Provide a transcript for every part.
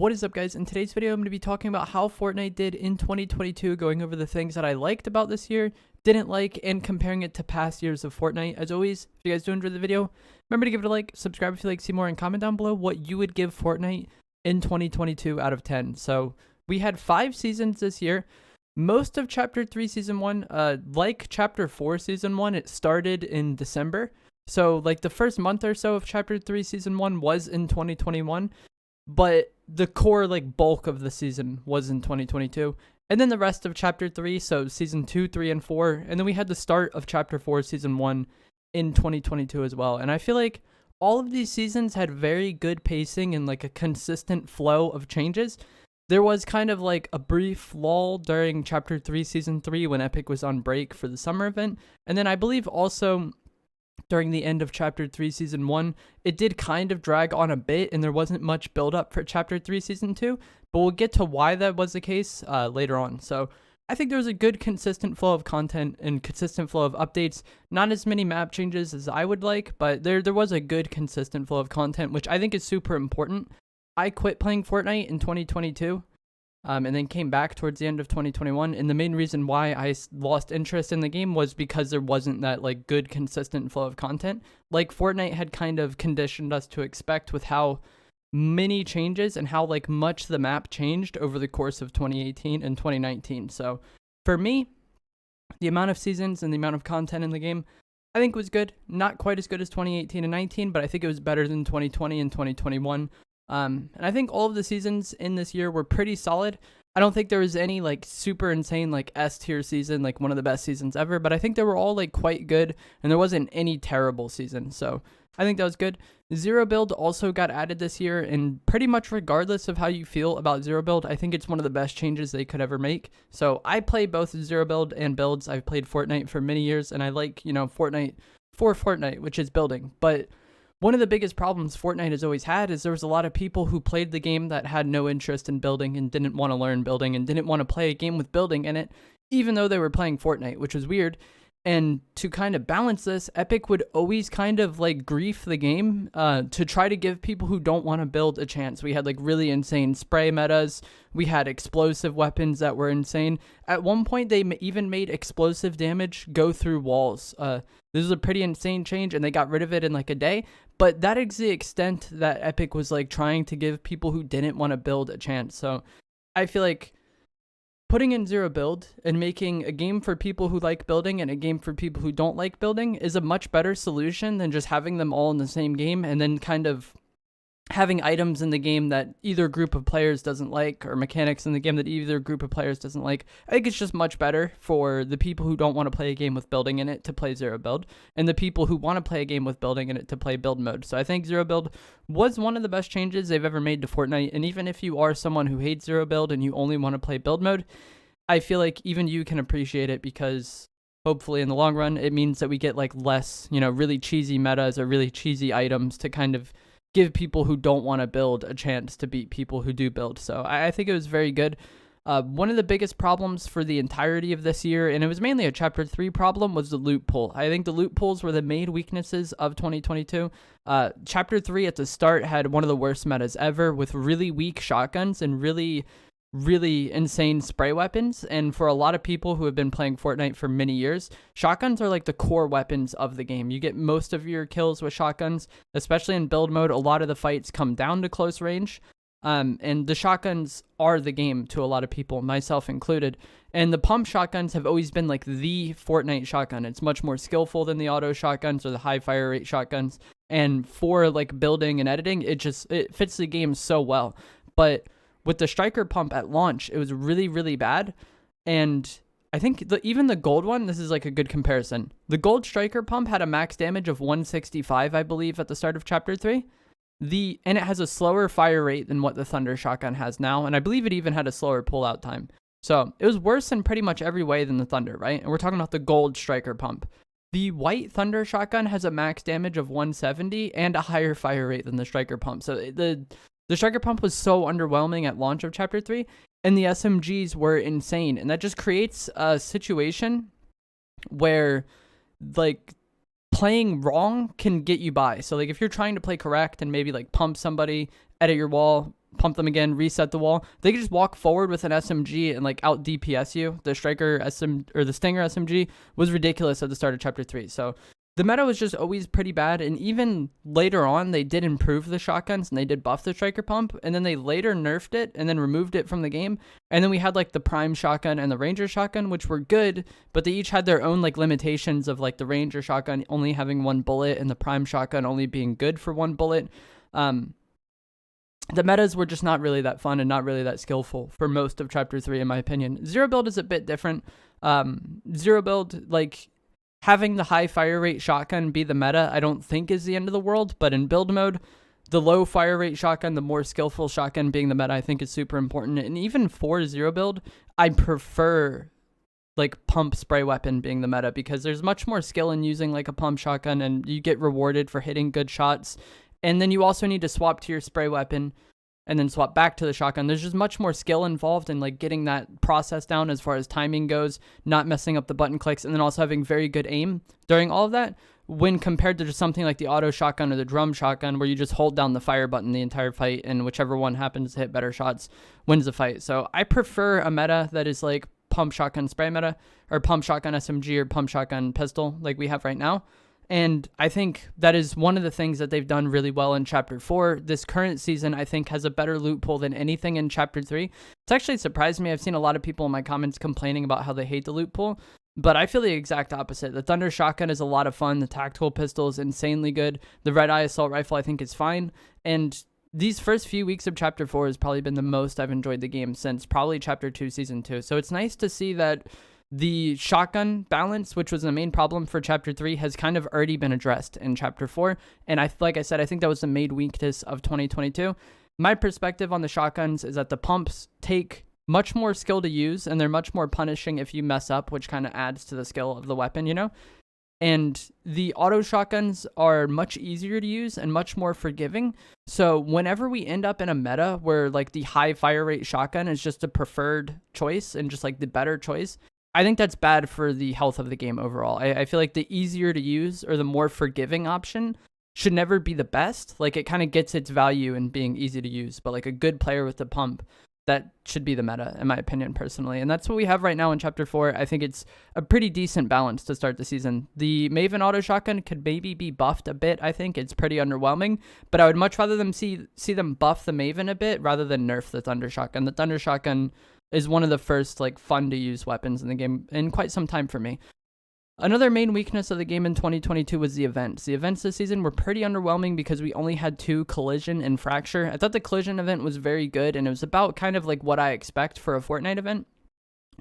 What is up, guys? In today's video, I'm going to be talking about how Fortnite did in 2022, going over the things that I liked about this year, didn't like, and comparing it to past years of Fortnite. As always, if you guys do enjoy the video, remember to give it a like, subscribe if you like to see more, and comment down below what you would give Fortnite in 2022 out of 10. So we had 5 seasons this year. Most of Chapter 3 Season 1, like Chapter 4 Season 1, it started in December. So like the first month or so of Chapter 3 Season 1 was in 2021. But the core bulk of the season was in 2022, and then the rest of Chapter 3, so Season 2, 3, and 4, and then we had the start of Chapter 4 Season 1 in 2022 as well. And I feel like all of these seasons had very good pacing and a consistent flow of changes. There was kind of a brief lull during Chapter 3 Season 3 when Epic was on break for the summer event, and then I believe also during the end of Chapter 3 Season 1, it did kind of drag on a bit, and there wasn't much build up for Chapter 3 Season 2, but we'll get to why that was the case later on. So I think there was a good consistent flow of content and consistent flow of updates. Not as many map changes as I would like, but there was a good consistent flow of content, which I think is super important. I quit playing Fortnite in 2022. And then came back towards the end of 2021. And the main reason why I lost interest in the game was because there wasn't that good consistent flow of content like Fortnite had kind of conditioned us to expect, with how many changes and how much the map changed over the course of 2018 and 2019. So for me, the amount of seasons and the amount of content in the game, I think was good. Not quite as good as 2018 and 19, but I think it was better than 2020 and 2021. And I think all of the seasons in this year were pretty solid. I don't think there was any super insane S tier season, one of the best seasons ever, but I think they were all quite good, and there wasn't any terrible season. So I think that was good. Zero build also got added this year, and pretty much regardless of how you feel about zero build, I think it's one of the best changes they could ever make. So I play both zero build and builds. I've played Fortnite for many years, and I like, Fortnite for Fortnite, which is building. But one of the biggest problems Fortnite has always had is there was a lot of people who played the game that had no interest in building and didn't want to learn building and didn't want to play a game with building in it, even though they were playing Fortnite, which was weird. And to kind of balance this, Epic would always kind of grief the game to try to give people who don't want to build a chance. We had really insane spray metas. We had explosive weapons that were insane. At one point, they even made explosive damage go through walls. This was a pretty insane change, and they got rid of it in a day. But that is the extent that Epic was trying to give people who didn't want to build a chance. So I feel like putting in zero build and making a game for people who like building and a game for people who don't like building is a much better solution than just having them all in the same game and then kind of having items in the game that either group of players doesn't like, or mechanics in the game that either group of players doesn't like. I think it's just much better for the people who don't want to play a game with building in it to play zero build, and the people who want to play a game with building in it to play build mode. So I think zero build was one of the best changes they've ever made to Fortnite, and even if you are someone who hates zero build and you only want to play build mode, I feel like even you can appreciate it, because hopefully in the long run it means that we get less, really cheesy metas or really cheesy items to kind of give people who don't want to build a chance to beat people who do build. So I think it was very good. One of the biggest problems for the entirety of this year, and it was mainly a Chapter 3 problem, was the loot pool. I think the loot pools were the main weaknesses of 2022. Chapter 3 at the start had one of the worst metas ever, with really weak shotguns and really insane spray weapons. And for a lot of people who have been playing Fortnite for many years, shotguns are the core weapons of the game. You get most of your kills with shotguns, especially in build mode. A lot of the fights come down to close range, and the shotguns are the game to a lot of people, myself included. And the pump shotguns have always been the Fortnite shotgun. It's much more skillful than the auto shotguns or the high fire rate shotguns, and for building and editing, it fits the game so well. But with the striker pump at launch, it was really, really bad. And I think even the gold one, this is a good comparison. The gold striker pump had a max damage of 165, I believe, at the start of Chapter 3. And it has a slower fire rate than what the thunder shotgun has now. And I believe it even had a slower pullout time. So it was worse in pretty much every way than the thunder, right? And we're talking about the gold striker pump. The white thunder shotgun has a max damage of 170 and a higher fire rate than the striker pump. So the striker pump was so underwhelming at launch of Chapter 3, and the SMGs were insane. And that just creates a situation where, playing wrong can get you by. So, if you're trying to play correct and maybe, pump somebody, edit your wall, pump them again, reset the wall. They could just walk forward with an SMG and like out DPS you. The the Stinger SMG was ridiculous at the start of chapter 3. So the meta was just always pretty bad, and even later on, they did improve the shotguns, and they did buff the striker pump, and then they later nerfed it, and then removed it from the game, and then we had, like, the prime shotgun and the ranger shotgun, which were good, but they each had their own, like, limitations of, like, the ranger shotgun only having 1 bullet, and the prime shotgun only being good for 1 bullet. The metas were just not really that fun and not really that skillful for most of chapter 3, in my opinion. Zero build is a bit different. Zero build, like, having the high fire rate shotgun be the meta, I don't think is the end of the world, but in build mode, the low fire rate shotgun, the more skillful shotgun being the meta, I think is super important. And even for zero build, I prefer like pump spray weapon being the meta, because there's much more skill in using like a pump shotgun, and you get rewarded for hitting good shots. And then you also need to swap to your spray weapon and then swap back to the shotgun. There's just much more skill involved in like getting that process down as far as timing goes, not messing up the button clicks, and then also having very good aim during all of that, when compared to just something like the auto shotgun or the drum shotgun, where you just hold down the fire button the entire fight, and whichever one happens to hit better shots wins the fight. So I prefer a meta that is like pump shotgun spray meta, or pump shotgun SMG, or pump shotgun pistol like we have right now. And I think that is one of the things that they've done really well in Chapter 4. This current season, I think, has a better loot pool than anything in Chapter 3. It's actually surprised me. I've seen a lot of people in my comments complaining about how they hate the loot pool, but I feel the exact opposite. The Thunder Shotgun is a lot of fun. The Tactical Pistol is insanely good. The Red Eye Assault Rifle, I think, is fine. And these first few weeks of Chapter 4 has probably been the most I've enjoyed the game since probably Chapter 2, Season 2. So it's nice to see that the shotgun balance, which was the main problem for Chapter 3, has kind of already been addressed in Chapter 4. And like I said, I think that was the main weakness of 2022. My perspective on the shotguns is that the pumps take much more skill to use, and they're much more punishing if you mess up, which kind of adds to the skill of the weapon, you know? And the auto shotguns are much easier to use and much more forgiving. So whenever we end up in a meta where like the high fire rate shotgun is just a preferred choice and just like the better choice, I think that's bad for the health of the game overall. I feel like the easier to use or the more forgiving option should never be the best. Like, it kind of gets its value in being easy to use, but like a good player with the pump, that should be the meta, in my opinion, personally. And that's what we have right now in Chapter 4. I think it's a pretty decent balance to start the season. The Maven auto shotgun could maybe be buffed a bit, I think. It's pretty underwhelming, but I would much rather them see them buff the Maven a bit rather than nerf the Thunder shotgun. The Thunder shotgun is one of the first like fun to use weapons in the game in quite some time for me. Another main weakness of the game in 2022 was the events. The events this season were pretty underwhelming because we only had 2, Collision and Fracture. I thought the Collision event was very good, and it was about kind of like what I expect for a Fortnite event.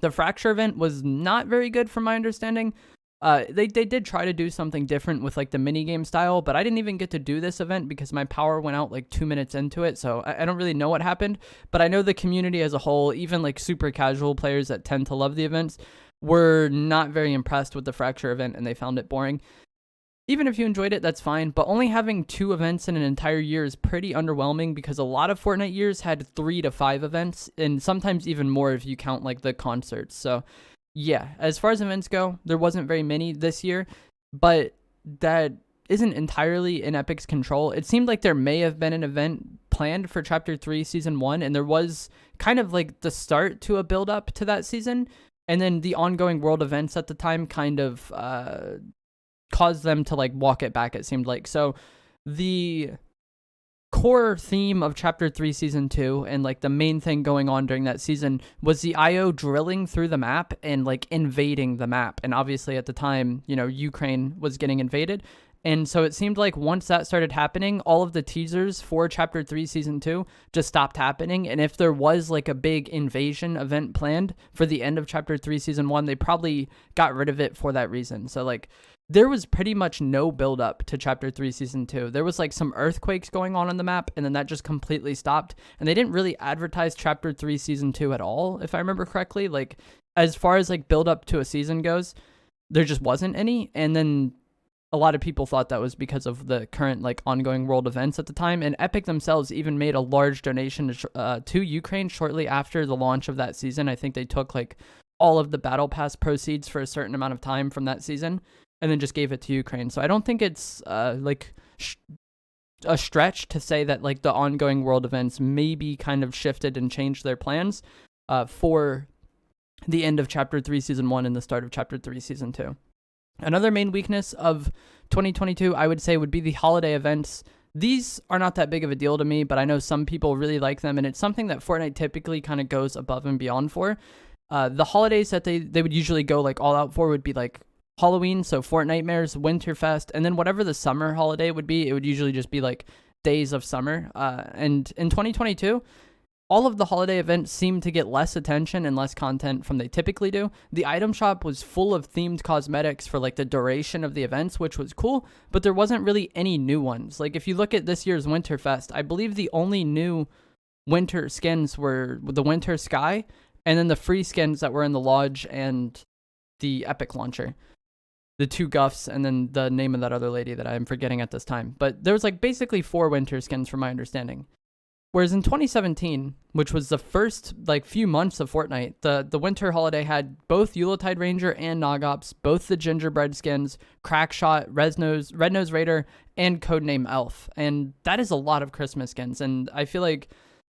The Fracture event was not very good from my understanding. They did try to do something different with like the minigame style, but I didn't even get to do this event because my power went out like 2 minutes into it, so I don't really know what happened. But I know the community as a whole, even like super casual players that tend to love the events, were not very impressed with the Fracture event, and they found it boring. Even if you enjoyed it, that's fine, but only having 2 events in an entire year is pretty underwhelming, because a lot of Fortnite years had 3 to 5 events, and sometimes even more if you count like the concerts. So yeah, as far as events go, there wasn't very many this year, but that isn't entirely in Epic's control. It seemed like there may have been an event planned for Chapter 3 Season 1, and there was kind of like the start to a build-up to that season, and then the ongoing world events at the time kind of caused them to like walk it back, it seemed like. So the core theme of Chapter 3 Season 2, and like the main thing going on during that season, was the IO drilling through the map and like invading the map. And obviously at the time, you know, Ukraine was getting invaded. And so it seemed like once that started happening, all of the teasers for Chapter 3 Season 2 just stopped happening. And if there was like a big invasion event planned for the end of Chapter 3 Season 1, they probably got rid of it for that reason. So like, there was pretty much no build up to Chapter 3 Season 2. There was like some earthquakes going on the map, and then that just completely stopped. And they didn't really advertise Chapter 3 Season 2 at all, if I remember correctly. Like, as far as like build up to a season goes, there just wasn't any. And then a lot of people thought that was because of the current like ongoing world events at the time. And Epic themselves even made a large donation to Ukraine shortly after the launch of that season. I think they took like all of the Battle Pass proceeds for a certain amount of time from that season and then just gave it to Ukraine. So I don't think it's a stretch to say that like the ongoing world events maybe kind of shifted and changed their plans for the end of Chapter 3 Season 1 and the start of Chapter 3 Season 2. Another main weakness of 2022, I would say, would be the holiday events. These are not that big of a deal to me, but I know some people really like them, and it's something that Fortnite typically kind of goes above and beyond for. The holidays that they would usually go like all out for would be like Halloween, so Fortnitemares, Winterfest, and then whatever the summer holiday would be, it would usually just be like days of summer. And in 2022, all of the holiday events seem to get less attention and less content from they typically do. The item shop was full of themed cosmetics for like the duration of the events, which was cool, but there wasn't really any new ones. Like if you look at this year's Winterfest, I believe the only new winter skins were the Winter Sky and then the free skins that were in the Lodge and the Epic Launcher. The 2 Guffs and then the name of that other lady that I'm forgetting at this time. But there was like basically 4 winter skins from my understanding. Whereas in 2017, which was the first like few months of Fortnite, the winter holiday had both Yuletide Ranger and Nogops, both the gingerbread skins, Crackshot, Red Nose Raider, and Codename Elf. And that is a lot of Christmas skins. And I feel like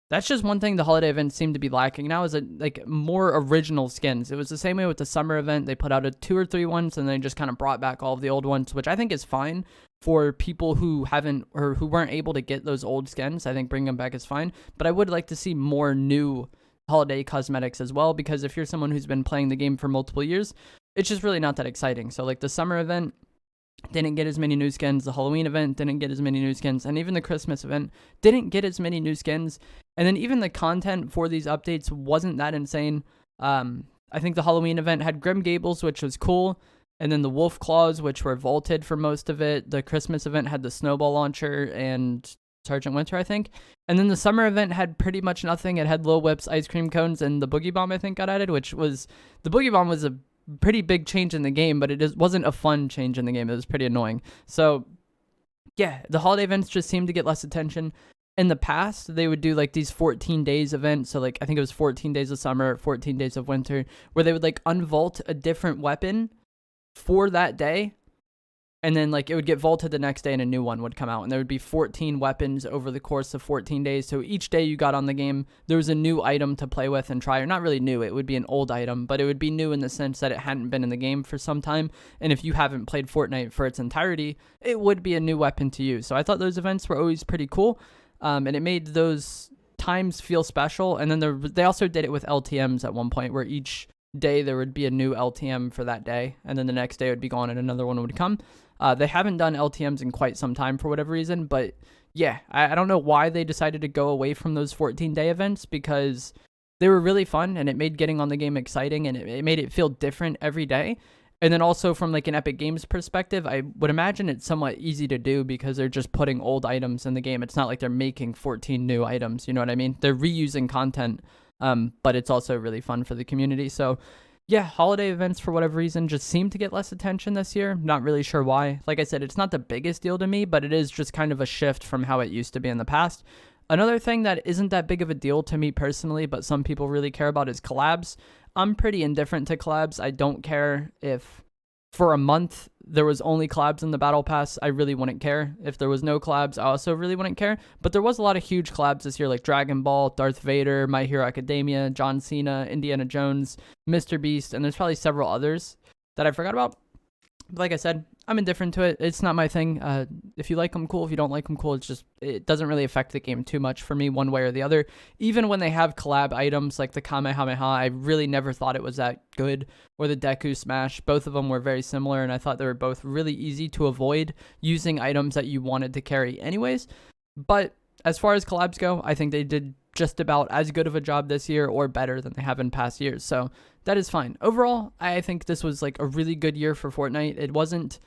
that's just one thing the holiday events seem to be lacking now is like more original skins. It was the same way with the summer event. They put out 2 or 3 ones and they just kind of brought back all of the old ones, which I think is fine for people who haven't or who weren't able to get those old skins. I think bringing them back is fine, but I would like to see more new holiday cosmetics as well, because if you're someone who's been playing the game for multiple years, it's just really not that exciting. So like the summer event didn't get as many new skins, the Halloween event didn't get as many new skins, and even the Christmas event didn't get as many new skins. And then even the content for these updates wasn't that insane. I think the Halloween event had Grim Gables, which was cool, and then the Wolf Claws, which were vaulted for most of it. The Christmas event had the Snowball Launcher and Sergeant Winter, I think. And then the summer event had pretty much nothing. It had Lil Whips, Ice Cream Cones, and the Boogie Bomb, I think, got added, which was... The Boogie Bomb was a pretty big change in the game, but it wasn't a fun change in the game. It was pretty annoying. So, yeah, the holiday events just seem to get less attention. In the past, they would do like these 14 days events. So like I think it was 14 days of summer, 14 days of winter, where they would like unvault a different weapon for that day, and then like it would get vaulted the next day and a new one would come out, and there would be 14 weapons over the course of 14 days. So each day you got on the game, there was a new item to play with and try, or not really new, it would be an old item, but it would be new in the sense that it hadn't been in the game for some time, and if you haven't played Fortnite for its entirety, it would be a new weapon to use. So I thought those events were always pretty cool, and it made those times feel special. And then they also did it with LTMs at one point, where each day there would be a new LTM for that day, and then the next day it would be gone and another one would come. They haven't done LTMs in quite some time for whatever reason, but yeah, I don't know why they decided to go away from those 14-day events, because they were really fun and it made getting on the game exciting, and it made it feel different every day. And then also from like an Epic Games perspective, I would imagine it's somewhat easy to do because they're just putting old items in the game. It's not like they're making 14 new items, you know what I mean? They're reusing content, but it's also really fun for the community. So yeah, holiday events for whatever reason just seem to get less attention this year. Not really sure why. Like I said, it's not the biggest deal to me, but it is just kind of a shift from how it used to be in the past. Another thing that isn't that big of a deal to me personally, but some people really care about, is collabs. I'm pretty indifferent to collabs. I don't care if for a month there was only collabs in the battle pass. I really wouldn't care. If there was no collabs, I also really wouldn't care. But there was a lot of huge collabs this year, like Dragon Ball, Darth Vader, My Hero Academia, John Cena, Indiana Jones, Mr. Beast, and there's probably several others that I forgot about. But like I said, I'm indifferent to it. It's not my thing. If you like them, cool. If you don't like them, cool. It doesn't really affect the game too much for me one way or the other. Even when they have collab items like the Kamehameha, I really never thought it was that good. Or the Deku Smash. Both of them were very similar, and I thought they were both really easy to avoid using items that you wanted to carry anyways. But as far as collabs go, I think they did just about as good of a job this year or better than they have in past years. So that is fine. Overall, I think this was like a really good year for Fortnite. It wasn't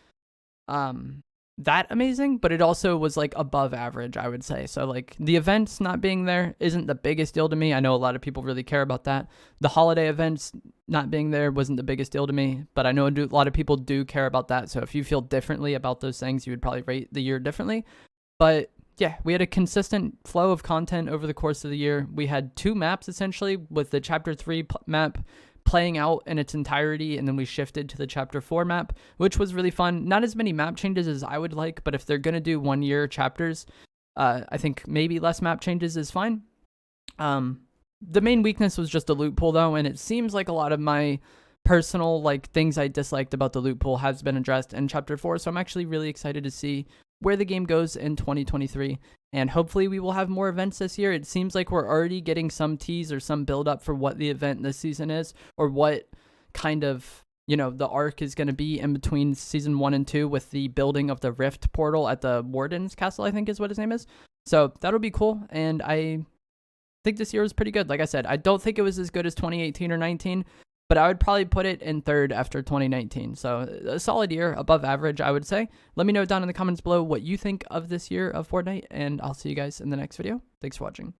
that amazing, but it also was like above average, I would say. So like the events not being there isn't the biggest deal to me. I know a lot of people really care about that. The holiday events not being there wasn't the biggest deal to me, but I know a lot of people do care about that. So if you feel differently about those things, you would probably rate the year differently. But yeah, we had a consistent flow of content over the course of the year. We had 2 maps essentially, with the Chapter 3 map playing out in its entirety, and then we shifted to the Chapter 4 map, which was really fun. Not as many map changes as I would like, but if they're going to do 1-year chapters, I think maybe less map changes is fine. The main weakness was just the loot pool though, and it seems like a lot of my personal like things I disliked about the loot pool has been addressed in chapter 4. So I'm actually really excited to see where the game goes in 2023, and hopefully we will have more events this year. It seems like we're already getting some tease or some build up for what the event this season is, or what kind of, you know, the arc is going to be in between season 1 and 2 with the building of the rift portal at the warden's castle, I think is what his name is. So that'll be cool, and I think this year was pretty good. Like I said, I don't think it was as good as 2018 or 19, but I would probably put it in third after 2019. So a solid year, above average, I would say. Let me know down in the comments below what you think of this year of Fortnite, and I'll see you guys in the next video. Thanks for watching.